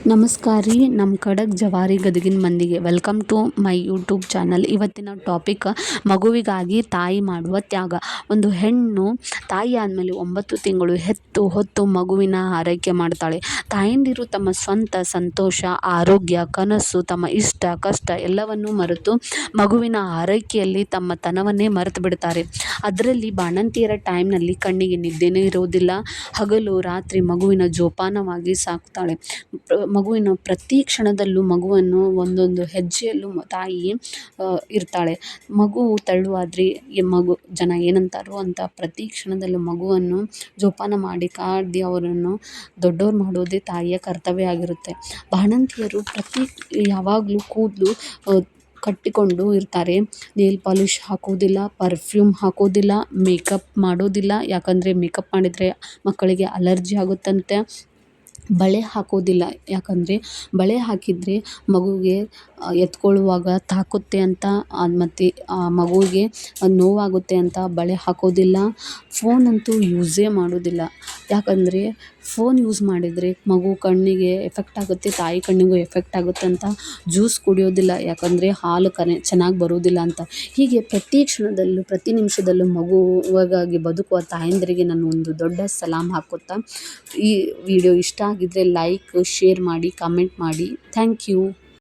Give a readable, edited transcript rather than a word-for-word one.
ನಮಸ್ಕಾರ ರೀ. ನಮ್ಮ ಕಡಕ್ ಜವಾರಿ ಗದಗಿನ ಮಂದಿಗೆ welcome to my YouTube channel. ಇವತ್ತಿನ ಟಾಪಿಕ್ ಮಗುವಿಗಾಗಿ ತಾಯಿ ಮಾಡುವ ತ್ಯಾಗ. ಒಂದು ಹೆಣ್ಣು ತಾಯಿ ಆದಮೇಲೆ 9 ತಿಂಗಳು ಹೊತ್ತು ಮಗುವಿನ ಆರೈಕೆ ಮಾಡ್ತಾಳೆ. ತಾಯಂದಿರು ತಮ್ಮ ಸ್ವಂತ ಸಂತೋಷ, ಆರೋಗ್ಯ, ಕನಸು, ತಮ್ಮ ಇಷ್ಟ ಕಷ್ಟ ಎಲ್ಲವನ್ನೂ ಮರೆತು ಮಗುವಿನ ಆರೈಕೆಯಲ್ಲಿ ತಮ್ಮ ತನವನ್ನೇ ಮರೆತು ಬಿಡ್ತಾರೆ. ಅದರಲ್ಲಿ ಬಾಣಂತಿಯರ ಟೈಮ್ನಲ್ಲಿ ಕಣ್ಣಿಗೆ ನಿದ್ದೆನೇ ಇರುವುದಿಲ್ಲ. ಹಗಲು ರಾತ್ರಿ ಮಗುವಿನ ಜೋಪಾನವಾಗಿ ಸಾಕ್ತಾಳೆ. ಮಗುವಿನ ಪ್ರತಿ ಕ್ಷಣದಲ್ಲೂ ಮಗುವನ್ನು ಒಂದೊಂದು ಹೆಜ್ಜೆಯಲ್ಲೂ ತಾಯಿ ಇರ್ತಾಳೆ. ಮಗು ತಳ್ಳುವಾದ್ರೆ ಮಗು ಜನ ಏನಂತಾರೋ ಅಂತ ಪ್ರತಿ ಕ್ಷಣದಲ್ಲೂ ಮಗುವನ್ನು ಜೋಪಾನ ಮಾಡಿ ಕಾಡಿ ಅವರನ್ನು ದೊಡ್ಡವ್ರು ಮಾಡೋದೇ ತಾಯಿಯ ಕರ್ತವ್ಯ ಆಗಿರುತ್ತೆ. ಬಾಣಂತಿಯರು ಯಾವಾಗಲೂ ಕೂದಲು ಕಟ್ಟಿಕೊಂಡು ಇರ್ತಾರೆ. ನೇಲ್ ಪಾಲಿಶ್ ಹಾಕೋದಿಲ್ಲ, ಪರ್ಫ್ಯೂಮ್ ಹಾಕೋದಿಲ್ಲ, ಮೇಕಪ್ ಮಾಡೋದಿಲ್ಲ. ಯಾಕಂದರೆ ಮೇಕಪ್ ಮಾಡಿದರೆ ಮಕ್ಕಳಿಗೆ ಅಲರ್ಜಿ ಆಗುತ್ತಂತೆ. ಬಳೆ ಹಾಕೋದಿಲ್ಲ, ಯಾಕಂದರೆ ಬಳೆ ಹಾಕಿದರೆ ಮಗುವಿಗೆ ಎತ್ಕೊಳ್ಳುವಾಗ ತಾಕುತ್ತೆ ಅಂತ, ಮತ್ತು ಮಗುವಿಗೆ ನೋವಾಗುತ್ತೆ ಅಂತ ಬಳೆ ಹಾಕೋದಿಲ್ಲ. ಫೋನ್ ಅಂತೂ ಯೂಸೇ ಮಾಡೋದಿಲ್ಲ. ಯಾಕಂದರೆ ಫೋನ್ ಯೂಸ್ ಮಾಡಿದರೆ ಮಗು ಕಣ್ಣಿಗೆ ಎಫೆಕ್ಟ್ ಆಗುತ್ತೆ, ತಾಯಿ ಕಣ್ಣಿಗೂ ಎಫೆಕ್ಟ್ ಆಗುತ್ತೆ ಅಂತ ಜ್ಯೂಸ್ ಕುಡಿಯೋದಿಲ್ಲ. ಯಾಕಂದರೆ ಹಾಲು ಚೆನ್ನಾಗಿ ಬರೋದಿಲ್ಲ ಅಂತ. ಹೀಗೆ ಪ್ರತಿ ಕ್ಷಣದಲ್ಲೂ ಪ್ರತಿ ನಿಮಿಷದಲ್ಲೂ ಮಗುವಿಗಾಗಿ ಬದುಕುವ ತಾಯಂದಿರಿಗೆ ನಾನು ಒಂದು ದೊಡ್ಡ ಸಲಾಮ್ ಹಾಕುತ್ತಾ, ಈ ವಿಡಿಯೋ ಇಷ್ಟ ಆಗಿದ್ದರೆ ಲೈಕ್, ಶೇರ್ ಮಾಡಿ, ಕಮೆಂಟ್ ಮಾಡಿ. Thank you.